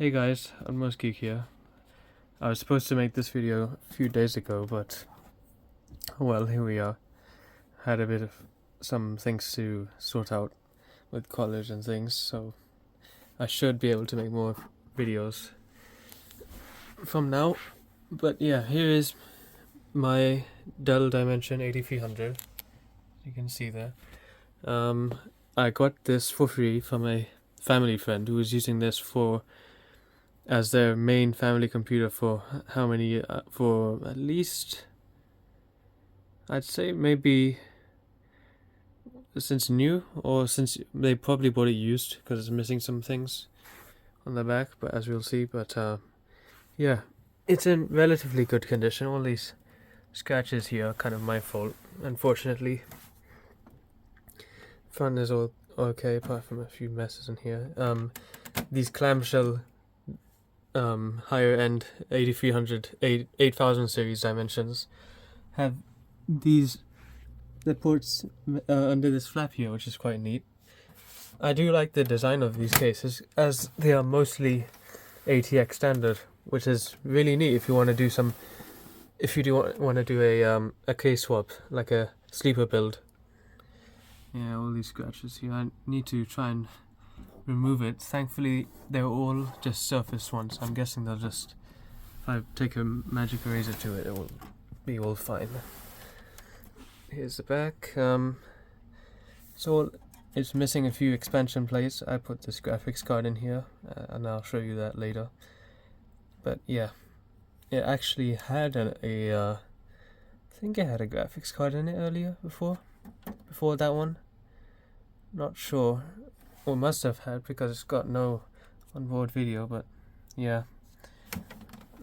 Hey guys, Utmost Geek here. I was supposed to make this video a few days ago, but well, here we are. Had a bit of some things to sort out with college and things, so I should be able to make more videos from now. But yeah, here is my Dell Dimension 8300. You can see there. I got this for free from a family friend who was using this as their main family computer for how many? For at least, I'd say maybe since new, or since they probably bought it used because it's missing some things on the back, but as we'll see. But yeah, it's in relatively good condition. All these scratches here are kind of my fault, unfortunately. Front is all okay apart from a few messes in here. These clamshell higher end 8000 series dimensions have the ports under this flap here, which is quite neat. I do like the design of these cases, as they are mostly ATX standard, which is really neat if you want to do a case swap, like a sleeper build. Yeah, all these scratches here. I need to try and remove it. Thankfully, they're all just surface ones. I'm guessing they'll just, if I take a magic eraser to it, it will be all fine. Here's the back. So it's missing a few expansion plates. I put this graphics card in here, and I'll show you that later. But yeah, it actually had I think it had a graphics card in it earlier, before that one. Not sure. Well, must have had, because it's got no onboard video, but yeah.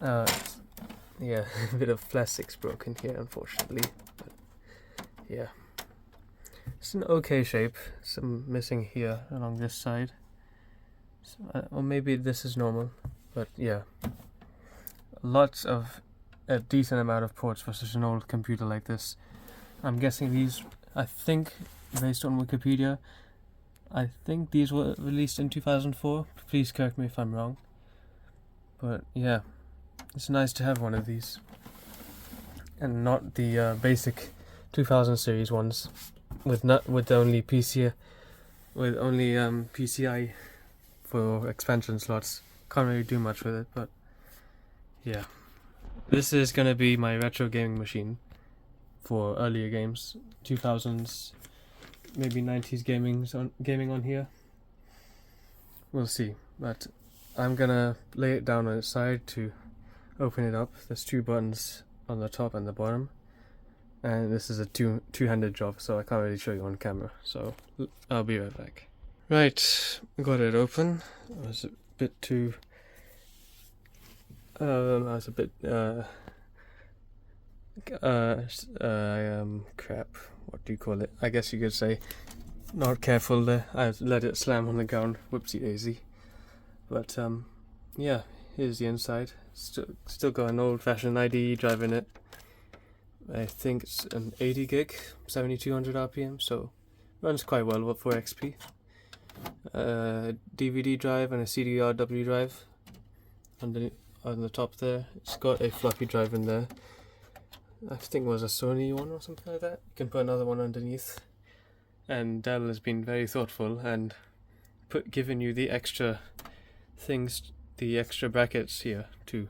Yeah, a bit of plastic's broken here, unfortunately. But yeah. It's an okay shape. Some missing here along this side. So, or maybe this is normal, but yeah. A decent amount of ports for such an old computer like this. I'm guessing these, I think, based on Wikipedia, I think these were released in 2004. Please correct me if I'm wrong. But yeah, it's nice to have one of these, and not the basic 2000 series ones with only PCI for expansion slots. Can't really do much with it, but yeah. This is gonna be my retro gaming machine for earlier games, 2000s, maybe 90s gaming on here. We'll see, but I'm gonna lay it down on its side to open it up. There's two buttons on the top and the bottom, and this is a two-handed job, so I can't really show you on camera, so I'll be right back. Right, got it open. I was a bit too crap, what do you call it? I guess you could say not careful there. I let it slam on the ground, whoopsie daisy. But yeah, here's the inside. Still got an old-fashioned IDE drive in it. I think it's an 80 gig, 7200 RPM, so runs quite well for XP. DVD drive and a CDRW drive on the top there. It's got a floppy drive in there. I think it was a Sony one or something like that. You can put another one underneath. And Dell has been very thoughtful and given you the extra things, the extra brackets here to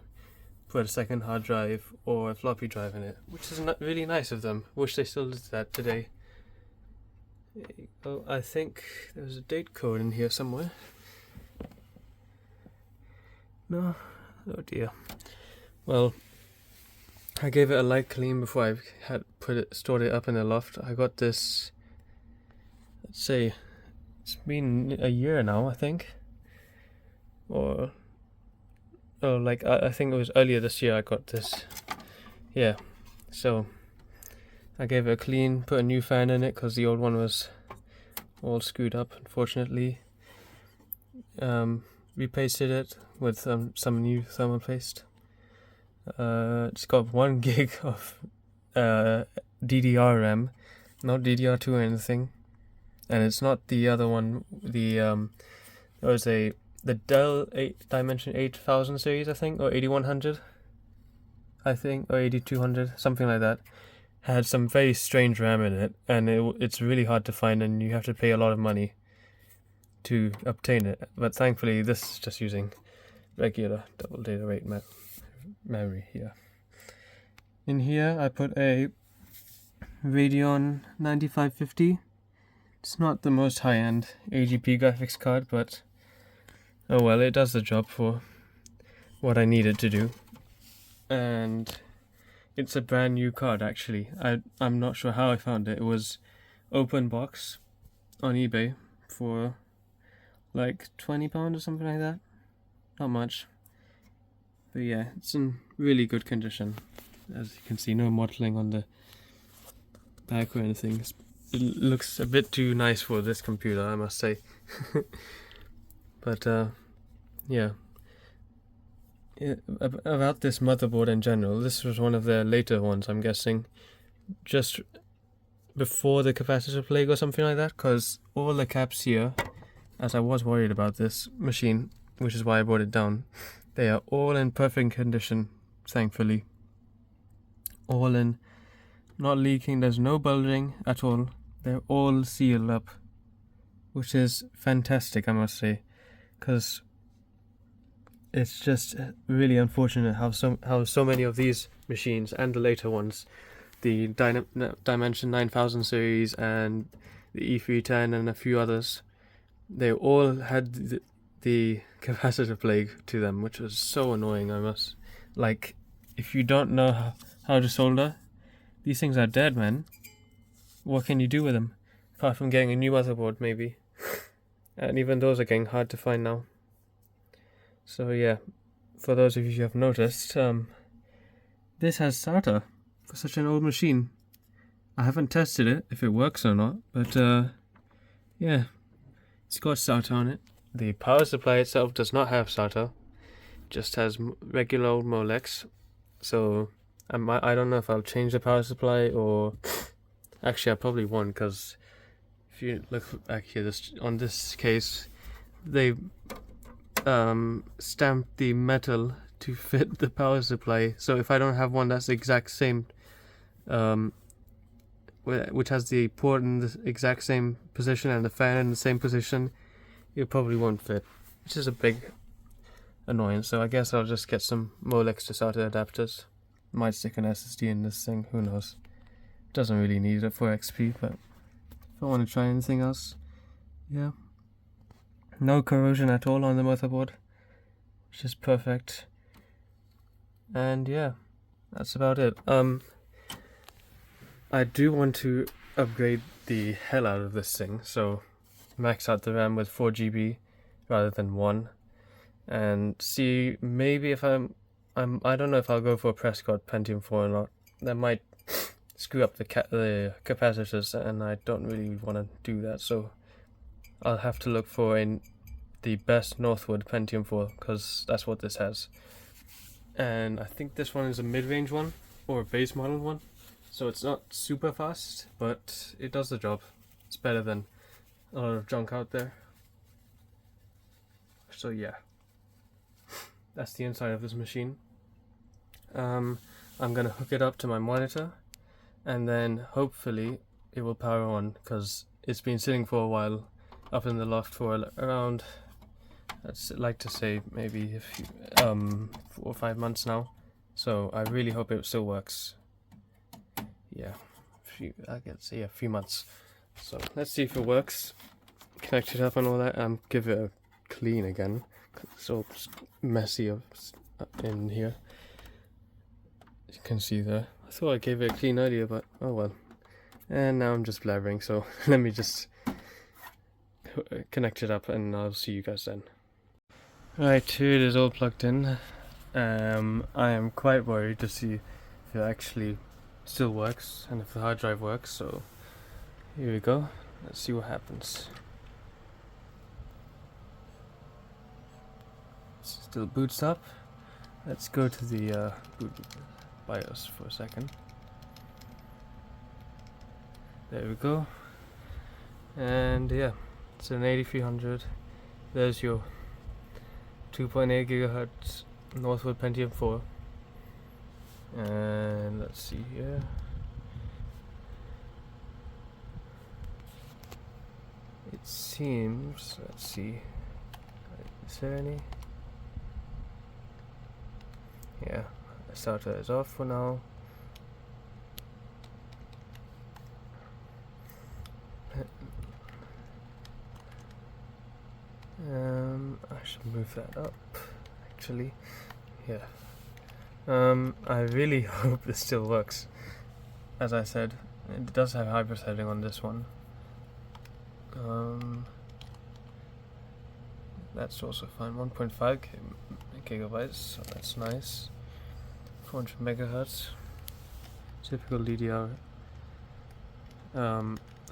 put a second hard drive or a floppy drive in it, which is really nice of them. Wish they still did that today. Oh, I think there's a date code in here somewhere. No? Oh dear. Well, I gave it a light clean before I had stored it up in the loft. I got this, let's say, it's been a year now, I think. I think it was earlier this year I got this. Yeah, so I gave it a clean, put a new fan in it because the old one was all screwed up, unfortunately. Repasted it with some new thermal paste. It's got 1 gig of DDR RAM, not DDR2 or anything, and it's not the other one. There was a the Dell Dimension 8000 series, I think, or 8100, I think, or 8200, something like that, had some very strange RAM in it, and it's really hard to find, and you have to pay a lot of money to obtain it. But thankfully, this is just using regular double data rate memory here. In here, I put a Radeon 9550. It's not the most high-end AGP graphics card, but oh well, it does the job for what I need it to do. And it's a brand new card, actually. I'm not sure how I found it. It was open box on eBay for like £20 or something like that. Not much. But yeah, it's in really good condition. As you can see, no mottling on the back or anything. It looks a bit too nice for this computer, I must say. But yeah. About this motherboard in general, this was one of the later ones, I'm guessing, just before the capacitor plague or something like that, because all the caps here, as I was worried about this machine, which is why I brought it down, they are all in perfect condition, thankfully. All in, not leaking, there's no bulging at all. They're all sealed up, which is fantastic, I must say, because it's just really unfortunate how so many of these machines and the later ones, the Dimension 9000 series and the E310 and a few others, they all had the capacitor plague to them, which was so annoying. If you don't know how to solder, these things are dead, man. What can you do with them? Apart from getting a new motherboard, maybe. And even those are getting hard to find now. So yeah, for those of you who have noticed, this has SATA for such an old machine. I haven't tested it, if it works or not, but yeah, it's got SATA on it. The power supply itself does not have SATA, just has regular old Molex. So I don't know if I'll change the power supply, or actually I probably won't, because if you look back here, on this case, they stamped the metal to fit the power supply. So if I don't have one that's the exact same, which has the port in the exact same position and the fan in the same position, it probably won't fit, which is a big annoyance. So I guess I'll just get some Molex to SATA adapters. Might stick an SSD in this thing, who knows. Doesn't really need it for XP, but if I want to try anything else, yeah. No corrosion at all on the motherboard, which is perfect. And yeah, that's about it. I do want to upgrade the hell out of this thing, so max out the RAM with 4 GB rather than 1, and see maybe if I don't know if I'll go for a Prescott Pentium 4 or not. That might screw up the capacitors, and I don't really want to do that, so I'll have to look for the best Northwood Pentium 4, because that's what this has. And I think this one is a mid-range one, or a base model one, so it's not super fast, but it does the job. It's better than a lot of junk out there. So yeah, that's the inside of this machine. I'm gonna hook it up to my monitor, and then hopefully it will power on, because it's been sitting for a while up in the loft for around, I'd like to say maybe a few, 4 or 5 months now. So I really hope it still works. Yeah, I can say a few months. So let's see if it works. Connect it up and all that. Give it a clean again. It's all messy in here. As you can see there. I thought I gave it a clean earlier, but oh well. And now I'm just blabbering, so let me just connect it up and I'll see you guys then. Right, here it is all plugged in. I am quite worried to see if it actually still works and if the hard drive works, so here we go. Let's see what happens. Still boots up. Let's go to the boot BIOS for a second. There we go. And yeah, it's an 8300. There's your 2.8 gigahertz Northwood Pentium 4. And let's see here. It seems, let's see, is there any? Yeah, the starter is off for now. I should move that up, actually. Yeah. I really hope this still works. As I said, it does have hyperthreading on this one. That's also fine. 1.5 gigabytes, so that's nice. 400 megahertz. Typical DDR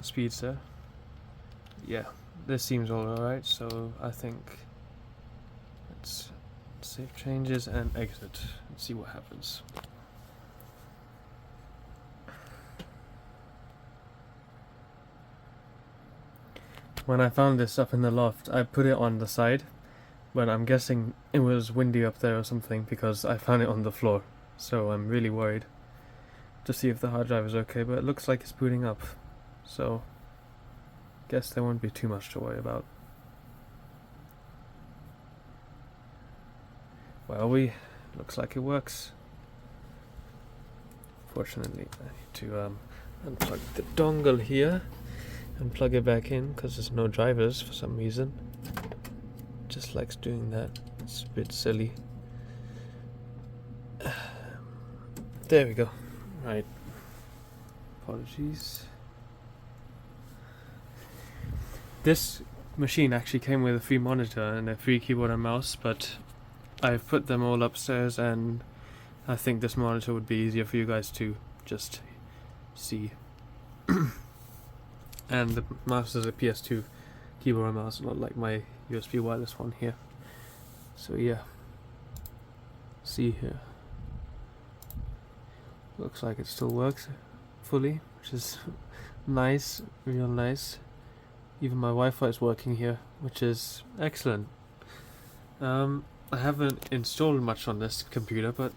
speeds there. Yeah, this seems alright, so I think let's save changes and exit and see what happens. When I found this up in the loft, I put it on the side, but I'm guessing it was windy up there or something because I found it on the floor, so I'm really worried to see if the hard drive is okay, but it looks like it's booting up, so guess there won't be too much to worry about. Well, looks like it works. Fortunately, I need to unplug the dongle here and plug it back in because there's no drivers for some reason. Just likes doing that. It's a bit silly. There we go. Right. Apologies. This machine actually came with a free monitor and a free keyboard and mouse, but I've put them all upstairs, and I think this monitor would be easier for you guys to just see. And the mouse is a PS2 keyboard and mouse, not like my USB wireless one here. So yeah, see here. Looks like it still works fully, which is nice, real nice. Even my Wi-Fi is working here, which is excellent. I haven't installed much on this computer, but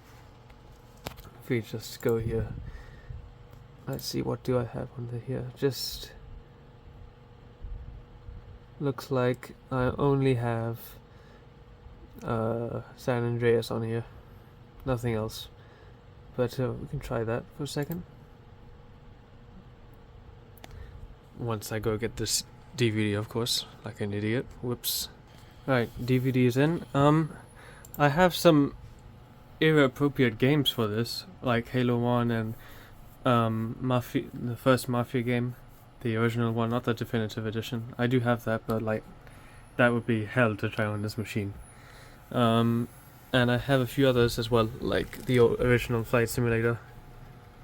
if we just go here, let's see, what do I have under here? Just looks like I only have San Andreas on here, nothing else. But we can try that for a second. Once I go get this DVD, of course, like an idiot. Whoops. Right, DVD is in. I have some era-appropriate games for this, like Halo 1 and Mafia, the first Mafia game, the original one, not the definitive edition. I do have that, but like that would be hell to try on this machine. And I have a few others as well, like the original Flight Simulator,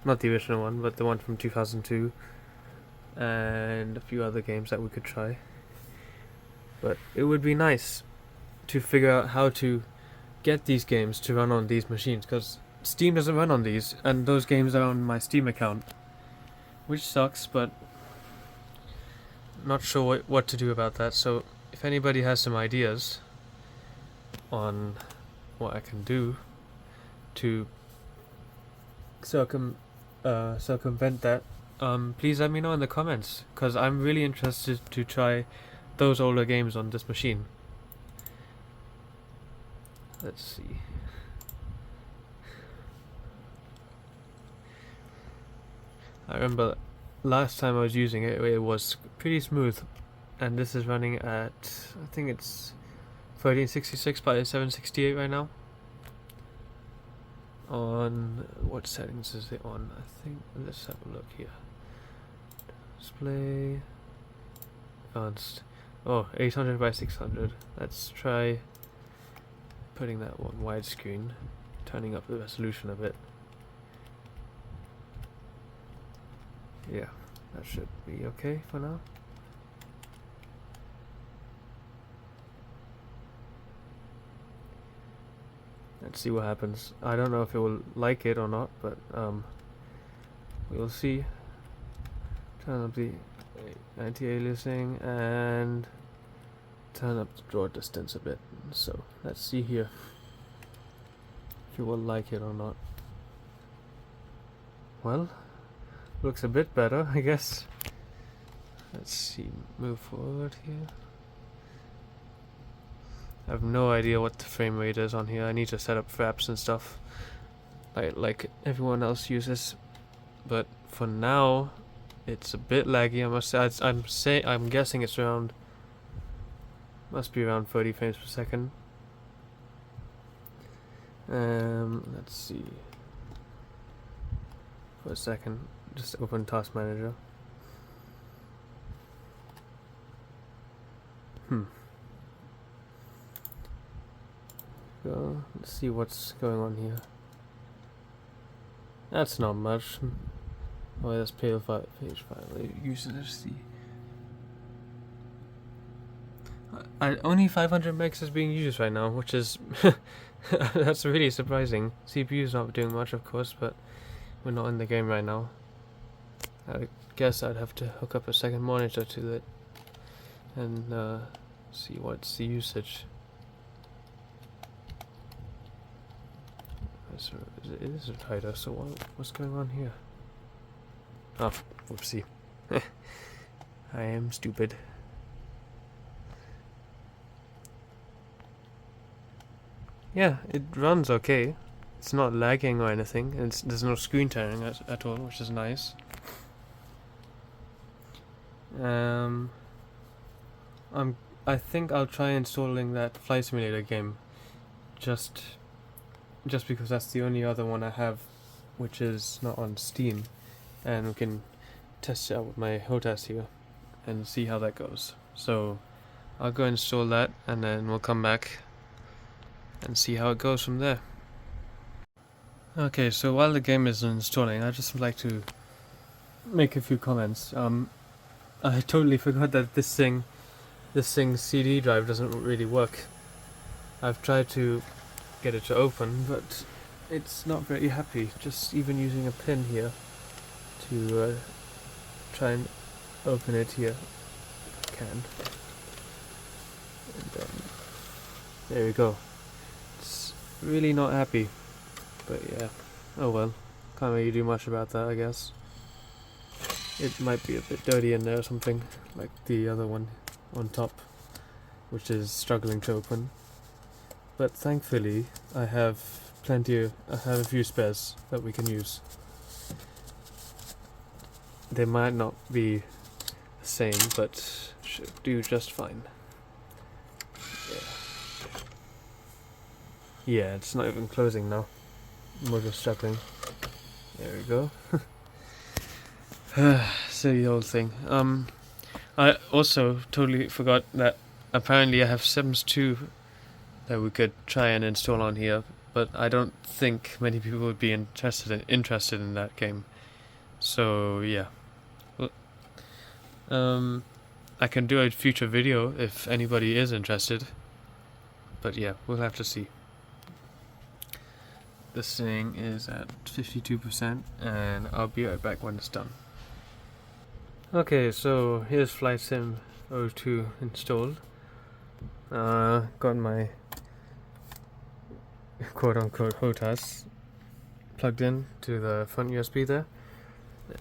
not the original one, but the one from 2002, and a few other games that we could try. But it would be nice to figure out how to get these games to run on these machines, because Steam doesn't run on these, and those games are on my Steam account, which sucks, but not sure what to do about that. So if anybody has some ideas on what I can do to circumvent that, please let me know in the comments, because I'm really interested to try those older games on this machine. Let's see. I remember last time I was using it, it was pretty smooth, and this is running at, I think it's 1366 by 768 right now. On what settings is it on? I think, let's have a look here. Display, advanced. Oh, 800 by 600. Let's try putting that one widescreen, turning up the resolution a bit. Yeah, that should be okay for now. Let's see what happens. I don't know if it will like it or not, but we'll see. Turn up the anti-aliasing and turn up the draw distance a bit. So let's see here if you will like it or not. Well, looks a bit better, I guess. Let's see, move forward here. I have no idea what the frame rate is on here. I need to set up fraps and stuff like everyone else uses. But for now, it's a bit laggy. I must say, I'm guessing it's around, must be around 30 frames per second. Let's see. For a second, just open Task Manager. Let's see what's going on here. That's not much. Oh, that's page 5. Users. Only 500 megs is being used right now, which is that's really surprising. CPU's not doing much, of course, but we're not in the game right now. I guess I'd have to hook up a second monitor to it and see what's the usage. So it is a tighter, so what's going on here? Oh, whoopsie. I am stupid. Yeah, it runs okay. It's not lagging or anything. There's no screen tearing at all, which is nice. I think I'll try installing that Flight Simulator game, just because that's the only other one I have, which is not on Steam, and we can test it out with my HOTAS here and see how that goes. So I'll go install that, and then we'll come back and see how it goes from there. Okay, so while the game is installing, I just would like to make a few comments. I totally forgot that this thing's CD drive doesn't really work. I've tried to get it to open, but it's not very happy. Just even using a pin here to try and open it here, if I can. And then there we go. It's really not happy, but yeah, oh well, can't really do much about that, I guess. It might be a bit dirty in there or something, like the other one on top, which is struggling to open. But thankfully, I have a few spares that we can use. They might not be the same, but should do just fine. Yeah, it's not even closing now. We're just struggling. There we go. Silly old thing. I also totally forgot that apparently I have Sims 2 that we could try and install on here, but I don't think many people would be interested in that game. So yeah, well, I can do a future video if anybody is interested. But yeah, we'll have to see. This thing is at 52%, and I'll be right back when it's done. Okay, so here's Flight Sim 02 installed. Got my quote-unquote HOTAS plugged in to the front USB there,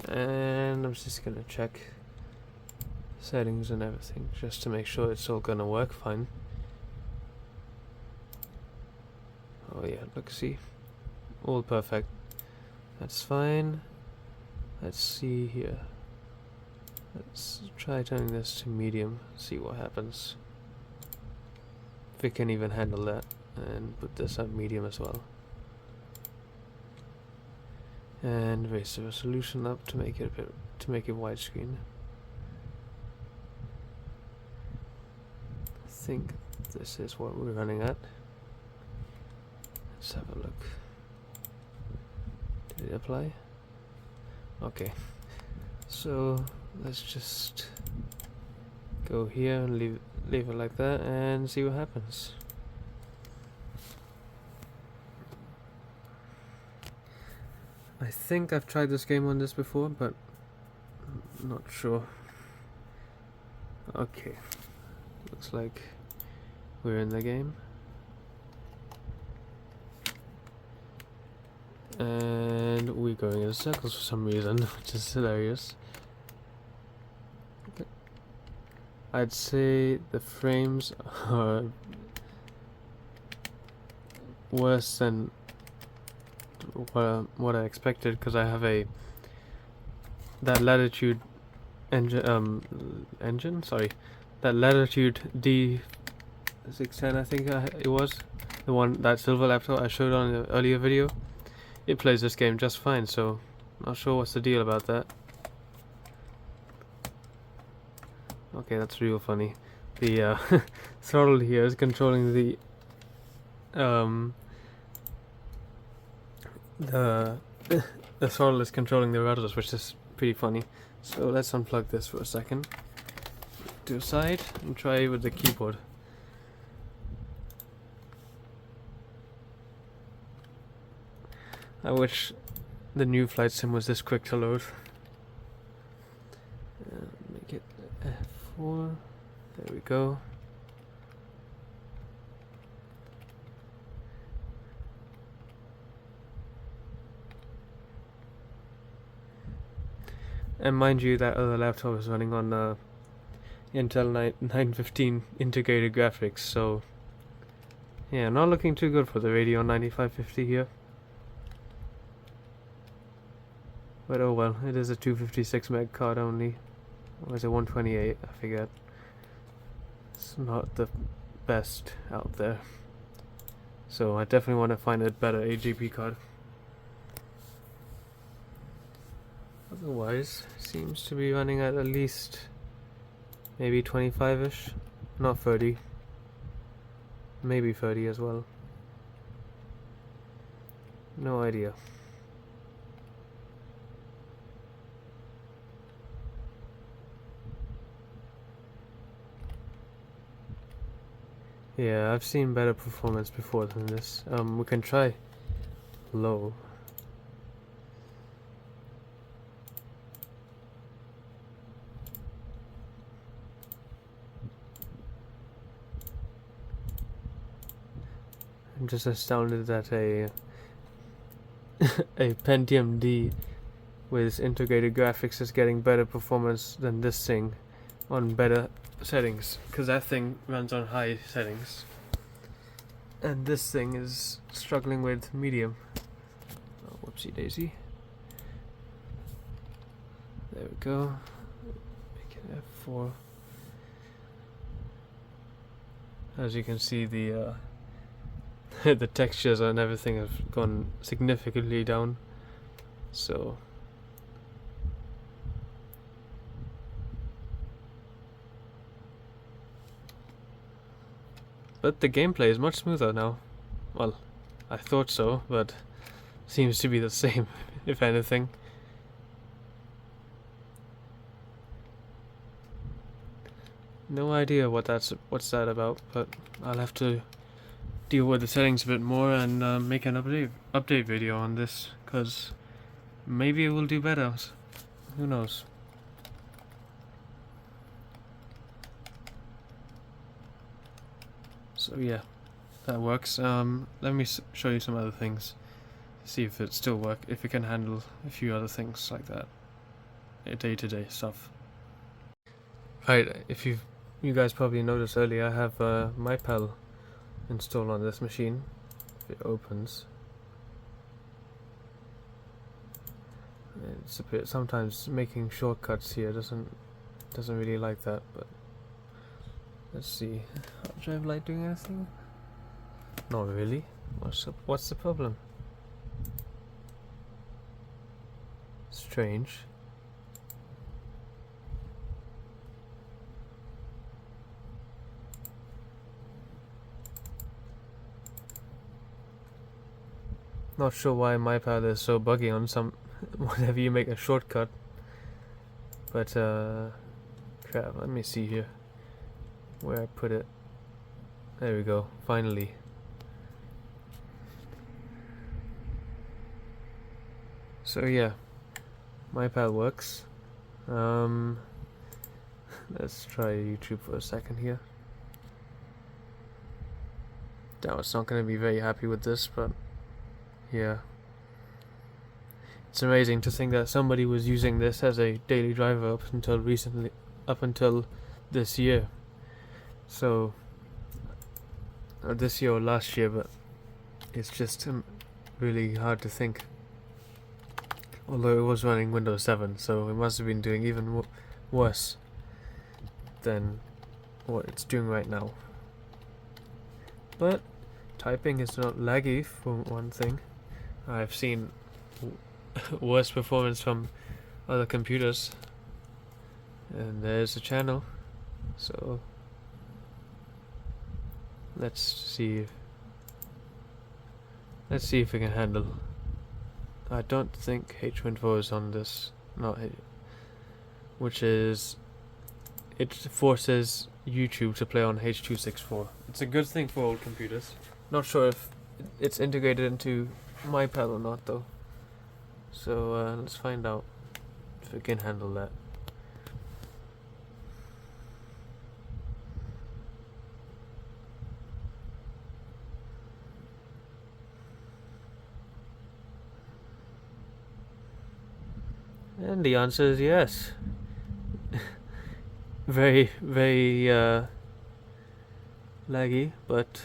and I'm just gonna check settings and everything just to make sure it's all gonna work fine. Oh yeah, look, see, all perfect. That's fine. Let's see here. Let's try turning this to medium, see what happens. If it can even handle that, and put this on medium as well. And raise the resolution up to make it widescreen. I think this is what we're running at. Let's have a look. Did it apply? Okay. So let's just go here and leave it like that and see what happens. I think I've tried this game on this before, but I'm not sure. Okay, looks like we're in the game. And we're going in circles for some reason, which is hilarious. I'd say the frames are worse than what I expected, because I have that Latitude that Latitude D610, I think it was the one, that silver laptop I showed on the earlier video. It plays this game just fine, so not sure what's the deal about that. Okay, that's real funny. The throttle here is controlling the throttle is controlling the rotors, which is pretty funny. So let's unplug this for a second to the side and try with the keyboard. I wish the new flight sim was this quick to load. Make it F4. There we go. And mind you, that other laptop is running on Intel 915 integrated graphics, so yeah, not looking too good for the Radeon 9550 here. But oh well, it is a 256 meg card only. Or is it 128? I forget. It's not the best out there. So I definitely want to find a better AGP card. Otherwise, seems to be running at least maybe 25-ish. Not 30. Maybe 30 as well. No idea. Yeah, I've seen better performance before than this. We can try low. I'm just astounded that a Pentium D with integrated graphics is getting better performance than this thing on better settings, because that thing runs on high settings and this thing is struggling with medium. Oh, whoopsie daisy. There we go. Make it F4. As you can see, the the textures and everything have gone significantly down, so but the gameplay is much smoother now. Well, I thought so, but seems to be the same, if anything. No idea what's that about, but I'll have to deal with the settings a bit more and make an update video on this, because maybe it will do better. Who knows? So yeah, that works. Let me show you some other things. See if it still works. If it can handle a few other things like that, day-to-day stuff. Right. If you guys probably noticed earlier, I have MyPal installed on this machine. If it opens, it's a bit, sometimes making shortcuts here doesn't really like that, but let's see. Hard drive light doing anything? Not really. What's the problem? Strange. Not sure why MyPal is so buggy on some whenever you make a shortcut. But crap, let me see here where I put it. There we go, finally. So yeah, MyPal works. Let's try YouTube for a second here. Now it's not going to be very happy with this, but yeah. It's amazing to think that somebody was using this as a daily driver up until this year. So, this year or last year, but it's just really hard to think. Although it was running Windows 7, so it must have been doing even worse than what it's doing right now. But typing is not laggy, for one thing. I've seen worse performance from other computers. And there's a channel. So let's see if we can handle. I don't think H.Win4 is on this. Which is, it forces YouTube to play on H.264. It's a good thing for old computers. Not sure if it's integrated into my pad or not though. So let's find out if we can handle that. And the answer is yes. Very, very laggy, but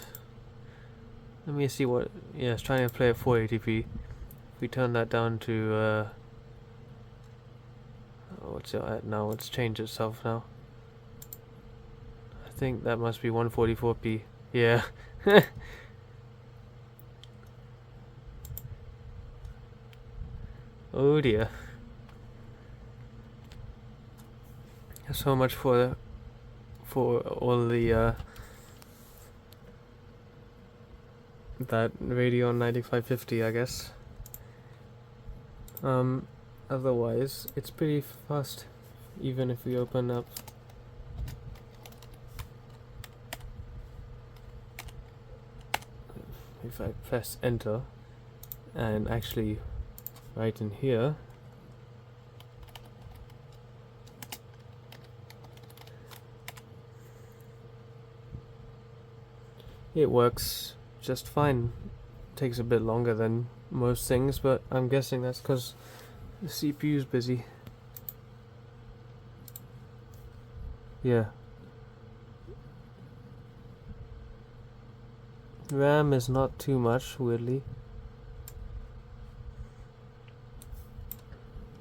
let me see what. Yeah, it's trying to play at 480p. If we turn that down to what's it at now? It's changed itself now. I think that must be 144p. Yeah. Oh dear. So much for all the that Radeon 9550, I guess. Otherwise it's pretty fast, even if we open up if I press enter and actually right in here, it works just fine. Takes a bit longer than most things, but I'm guessing that's because the CPU is busy. Yeah. RAM is not too much, weirdly.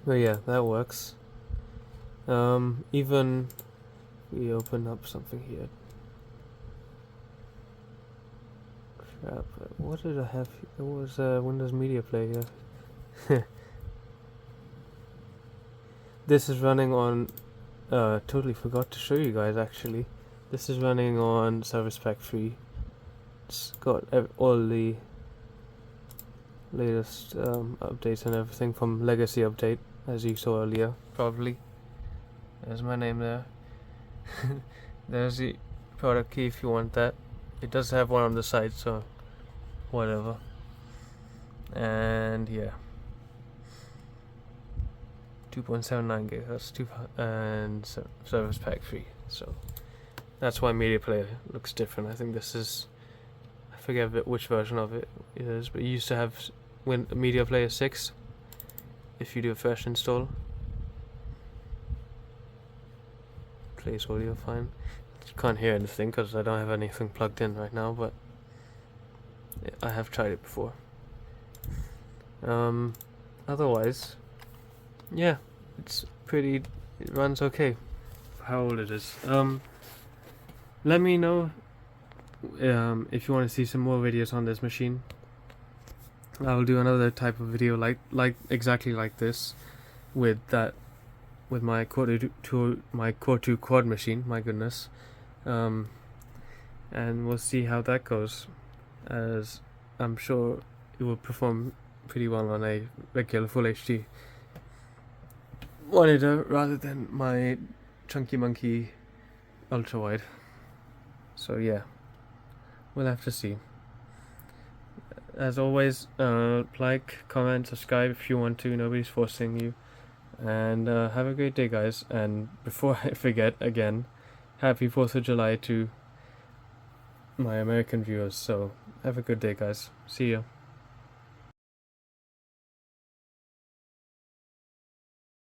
But yeah, that works. Even we open up something here. Crap, what did I have? It was Windows Media Player. This is running on. Totally forgot to show you guys actually. This is running on Service Pack 3. It's got all the latest updates and everything from Legacy Update, as you saw earlier, probably. There's my name there. There's the product key if you want that. It does have one on the side, so whatever. And yeah, 2.79 gigahertz, and Service Pack 3. So that's why Media Player looks different. I think this is, I forget which version of it is, but it used to have Media Player 6 if you do a fresh install. Plays audio fine. You can't hear anything because I don't have anything plugged in right now, but I have tried it before. Otherwise, yeah, it runs okay for how old it is. Let me know if you want to see some more videos on this machine. I'll do another type of video like exactly like this with my Core 2 quad machine. My goodness. And we'll see how that goes, as I'm sure it will perform pretty well on a regular Full HD monitor rather than my Chunky Monkey ultra wide. So yeah, we'll have to see. As always, like, comment, subscribe if you want to. Nobody's forcing you. And have a great day, guys. And before I forget again, happy 4th of July to my American viewers. So have a good day, guys. See ya.